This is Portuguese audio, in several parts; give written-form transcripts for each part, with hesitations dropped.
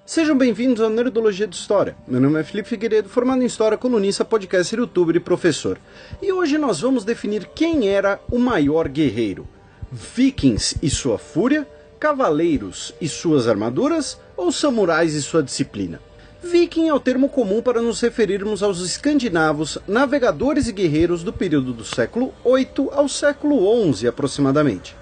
Sejam bem-vindos ao Nerdologia de História. Meu nome é Felipe Figueiredo, formado em História, colunista, podcaster, youtuber e professor. E hoje nós vamos definir quem era o maior guerreiro. Vikings e sua fúria, cavaleiros e suas armaduras, ou samurais e sua disciplina? Viking é o termo comum para nos referirmos aos escandinavos, navegadores e guerreiros do período do século VIII ao século XI aproximadamente.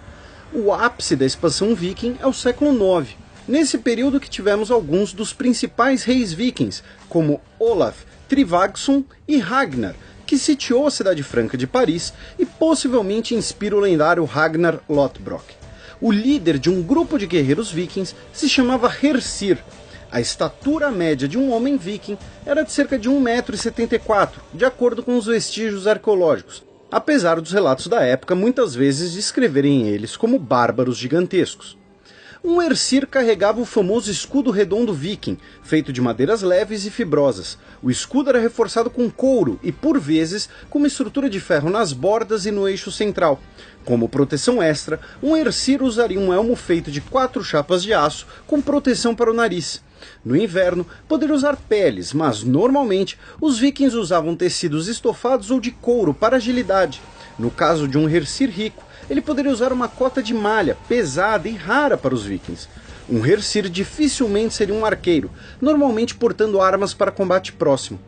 O ápice da expansão viking é o século IX. Nesse período que tivemos alguns dos principais reis vikings, como Olaf Tryggvason e Ragnar, que sitiou a cidade franca de Paris e possivelmente inspira o lendário Ragnar Lothbrok. O líder de um grupo de guerreiros vikings se chamava Hersir. A estatura média de um homem viking era de cerca de 1,74 m, de acordo com os vestígios arqueológicos, apesar dos relatos da época muitas vezes descreverem eles como bárbaros gigantescos. Um Hersir carregava o famoso escudo redondo viking, feito de madeiras leves e fibrosas. O escudo era reforçado com couro e, por vezes, com uma estrutura de ferro nas bordas e no eixo central. Como proteção extra, um Hersir usaria um elmo feito de 4 chapas de aço com proteção para o nariz. No inverno, poderia usar peles, mas normalmente os vikings usavam tecidos estofados ou de couro para agilidade. No caso de um Hersir rico, ele poderia usar uma cota de malha, pesada e rara para os vikings. Um Hersir dificilmente seria um arqueiro, normalmente portando armas para combate próximo.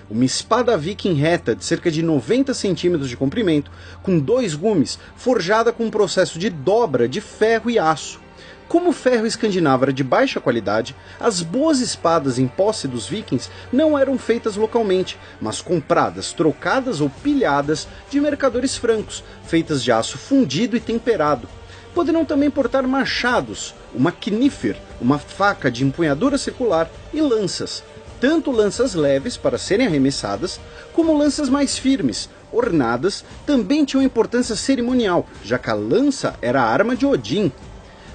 Uma espada viking reta de cerca de 90 centímetros de comprimento, com 2 gumes, forjada com um processo de dobra de ferro e aço. Como o ferro escandinavo era de baixa qualidade, as boas espadas em posse dos vikings não eram feitas localmente, mas compradas, trocadas ou pilhadas de mercadores francos, feitas de aço fundido e temperado. Poderiam também portar machados, uma knifer, uma faca de empunhadura circular, e lanças. Tanto lanças leves para serem arremessadas, como lanças mais firmes, ornadas, também tinham importância cerimonial, já que a lança era a arma de Odin.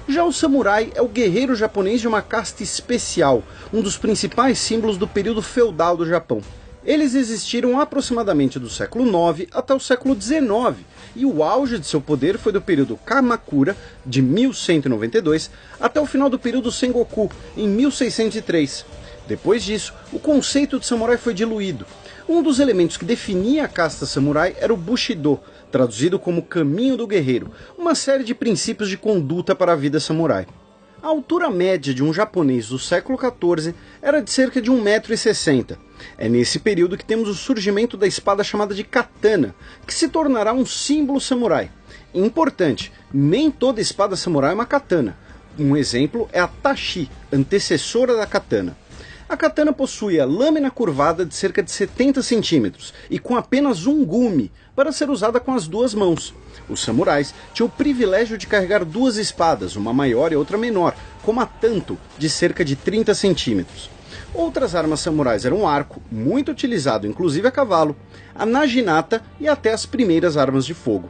Já o samurai é o guerreiro japonês de uma casta especial, um dos principais símbolos do período feudal do Japão. Eles existiram aproximadamente do século IX até o século XIX, e o auge de seu poder foi do período Kamakura, de 1192, até o final do período Sengoku, em 1603. Depois disso, o conceito de samurai foi diluído. Um dos elementos que definia a casta samurai era o Bushido, traduzido como caminho do guerreiro, uma série de princípios de conduta para a vida samurai. A altura média de um japonês do século XIV era de cerca de 1,60 m. É nesse período que temos o surgimento da espada chamada de katana, que se tornará um símbolo samurai. Importante, nem toda espada samurai é uma katana. Um exemplo é a tachi, antecessora da katana. A katana possuía lâmina curvada de cerca de 70 centímetros e com apenas um gume, para ser usada com as 2 mãos. Os samurais tinham o privilégio de carregar 2 espadas, uma maior e outra menor, como a tanto, de cerca de 30 centímetros. Outras armas samurais eram o arco, muito utilizado inclusive a cavalo, a naginata e até as primeiras armas de fogo.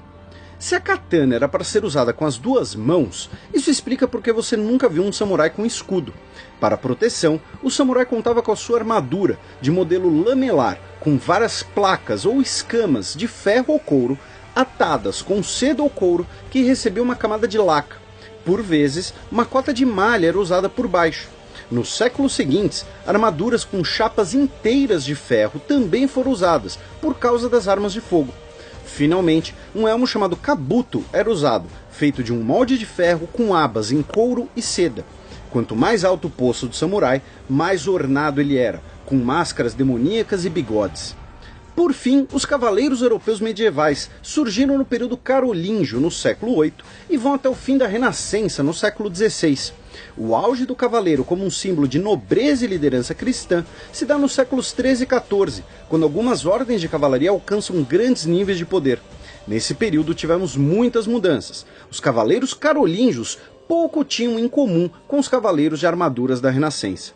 Se a katana era para ser usada com as 2 mãos, isso explica porque você nunca viu um samurai com escudo. Para proteção, o samurai contava com a sua armadura, de modelo lamelar, com várias placas ou escamas de ferro ou couro, atadas com seda ou couro que recebia uma camada de laca. Por vezes, uma cota de malha era usada por baixo. Nos séculos seguintes, armaduras com chapas inteiras de ferro também foram usadas, por causa das armas de fogo. Finalmente, um elmo chamado kabuto era usado, feito de um molde de ferro com abas em couro e seda. Quanto mais alto o poço do samurai, mais ornado ele era, com máscaras demoníacas e bigodes. Por fim, os cavaleiros europeus medievais surgiram no período carolíngio, no século VIII, e vão até o fim da Renascença, no século XVI. O auge do cavaleiro como um símbolo de nobreza e liderança cristã se dá nos séculos XIII e XIV, quando algumas ordens de cavalaria alcançam grandes níveis de poder. Nesse período tivemos muitas mudanças. Os cavaleiros carolíngios pouco tinham em comum com os cavaleiros de armaduras da Renascença.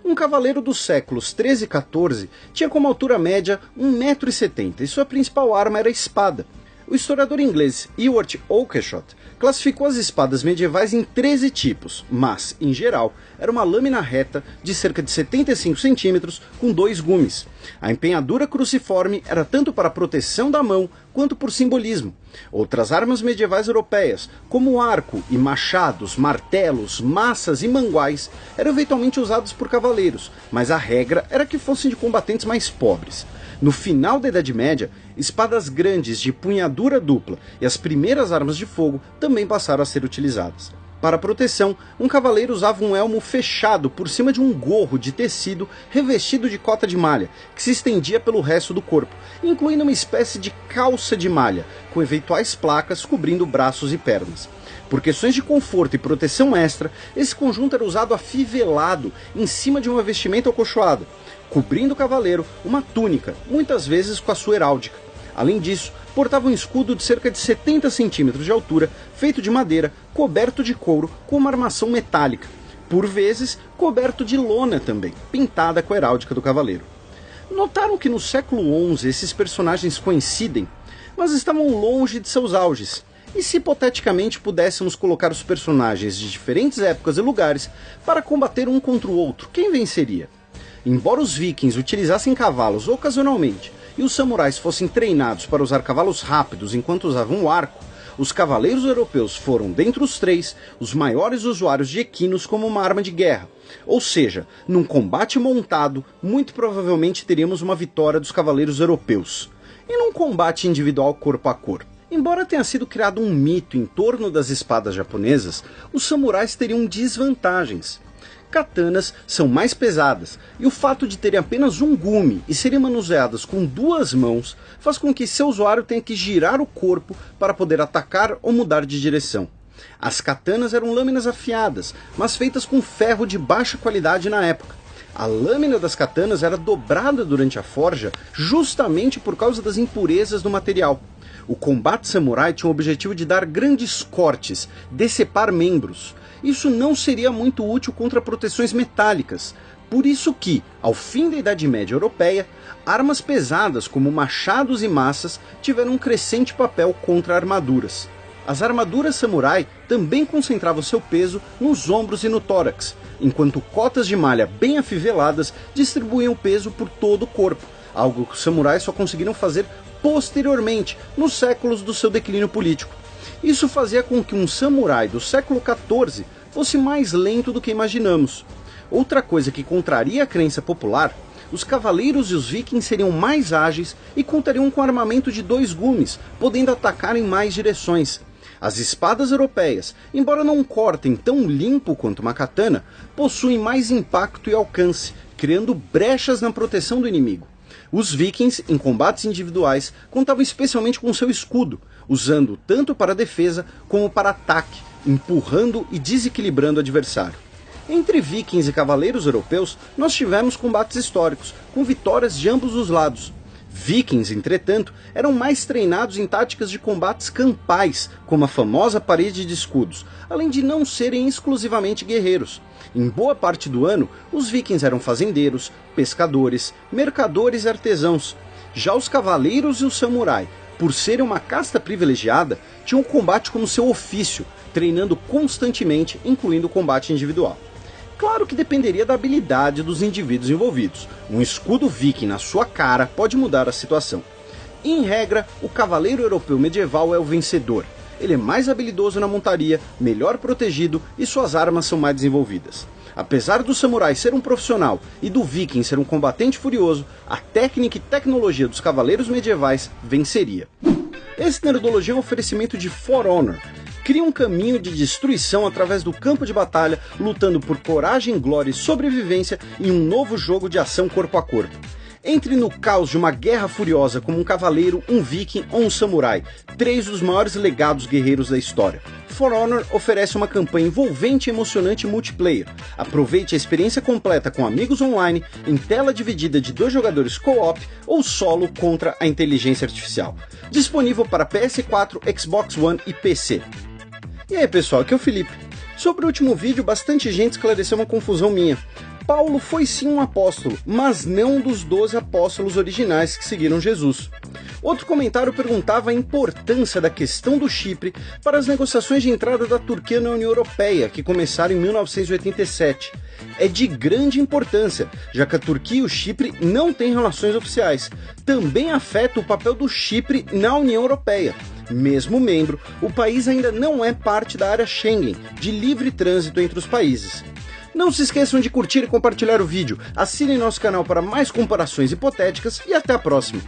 Um cavaleiro dos séculos XIII e XIV tinha como altura média 1,70 m e sua principal arma era a espada. O historiador inglês Ewart Oakeshott classificou as espadas medievais em 13 tipos, mas, em geral, era uma lâmina reta de cerca de 75 centímetros com 2 gumes. A empenhadura cruciforme era tanto para a proteção da mão quanto por simbolismo. Outras armas medievais europeias, como arco e machados, martelos, maças e manguais, eram eventualmente usadas por cavaleiros, mas a regra era que fossem de combatentes mais pobres. No final da Idade Média, espadas grandes de punhadura dupla e as primeiras armas de fogo também passaram a ser utilizadas. Para proteção, um cavaleiro usava um elmo fechado por cima de um gorro de tecido revestido de cota de malha, que se estendia pelo resto do corpo, incluindo uma espécie de calça de malha, com eventuais placas cobrindo braços e pernas. Por questões de conforto e proteção extra, esse conjunto era usado afivelado em cima de uma vestimenta acolchoada, cobrindo o cavaleiro uma túnica, muitas vezes com a sua heráldica. Além disso, portava um escudo de cerca de 70 centímetros de altura, feito de madeira, coberto de couro com uma armação metálica, por vezes coberto de lona também, pintada com a heráldica do cavaleiro. Notaram que no século XI esses personagens coincidem, mas estavam longe de seus auges. E se hipoteticamente pudéssemos colocar os personagens de diferentes épocas e lugares para combater um contra o outro, quem venceria? Embora os vikings utilizassem cavalos ocasionalmente e os samurais fossem treinados para usar cavalos rápidos enquanto usavam o arco, os cavaleiros europeus foram, dentre os três, os maiores usuários de equinos como uma arma de guerra. Ou seja, num combate montado, muito provavelmente teríamos uma vitória dos cavaleiros europeus. E num combate individual corpo a corpo? Embora tenha sido criado um mito em torno das espadas japonesas, os samurais teriam desvantagens. Katanas são mais pesadas, e o fato de terem apenas um gume e serem manuseadas com 2 mãos faz com que seu usuário tenha que girar o corpo para poder atacar ou mudar de direção. As katanas eram lâminas afiadas, mas feitas com ferro de baixa qualidade na época. A lâmina das katanas era dobrada durante a forja justamente por causa das impurezas do material. O combate samurai tinha o objetivo de dar grandes cortes, decepar membros. Isso não seria muito útil contra proteções metálicas. Por isso que, ao fim da Idade Média Europeia, armas pesadas como machados e maças tiveram um crescente papel contra armaduras. As armaduras samurai também concentravam seu peso nos ombros e no tórax, enquanto cotas de malha bem afiveladas distribuíam peso por todo o corpo, algo que os samurais só conseguiram fazer posteriormente, nos séculos do seu declínio político. Isso fazia com que um samurai do século XIV fosse mais lento do que imaginamos. Outra coisa que contraria a crença popular, os cavaleiros e os vikings seriam mais ágeis e contariam com armamento de 2 gumes, podendo atacar em mais direções. As espadas europeias, embora não cortem tão limpo quanto uma katana, possuem mais impacto e alcance, criando brechas na proteção do inimigo. Os vikings, em combates individuais, contavam especialmente com seu escudo, usando tanto para defesa como para ataque, empurrando e desequilibrando o adversário. Entre vikings e cavaleiros europeus, nós tivemos combates históricos, com vitórias de ambos os lados. Vikings, entretanto, eram mais treinados em táticas de combates campais, como a famosa parede de escudos, além de não serem exclusivamente guerreiros. Em boa parte do ano, os vikings eram fazendeiros, pescadores, mercadores e artesãos. Já os cavaleiros e os samurai, por serem uma casta privilegiada, tinham o combate como seu ofício, treinando constantemente, incluindo o combate individual. Claro que dependeria da habilidade dos indivíduos envolvidos. Um escudo viking na sua cara pode mudar a situação. Em regra, o cavaleiro europeu medieval é o vencedor. Ele é mais habilidoso na montaria, melhor protegido e suas armas são mais desenvolvidas. Apesar do samurai ser um profissional e do viking ser um combatente furioso, a técnica e tecnologia dos cavaleiros medievais venceria. Esse Nerdologia é um oferecimento de For Honor. Cria um caminho de destruição através do campo de batalha, lutando por coragem, glória e sobrevivência em um novo jogo de ação corpo a corpo. Entre no caos de uma guerra furiosa como um cavaleiro, um viking ou um samurai, 3 dos maiores legados guerreiros da história. For Honor oferece uma campanha envolvente e emocionante multiplayer. Aproveite a experiência completa com amigos online, em tela dividida de 2 jogadores co-op ou solo contra a inteligência artificial. Disponível para PS4, Xbox One e PC. E aí pessoal, aqui é o Felipe. Sobre o último vídeo, bastante gente esclareceu uma confusão minha. Paulo foi sim um apóstolo, mas não um dos 12 apóstolos originais que seguiram Jesus. Outro comentário perguntava a importância da questão do Chipre para as negociações de entrada da Turquia na União Europeia, que começaram em 1987. É de grande importância, já que a Turquia e o Chipre não têm relações oficiais. Também afeta o papel do Chipre na União Europeia. Mesmo membro, o país ainda não é parte da área Schengen, de livre trânsito entre os países. Não se esqueçam de curtir e compartilhar o vídeo, assinem nosso canal para mais comparações hipotéticas e até a próxima!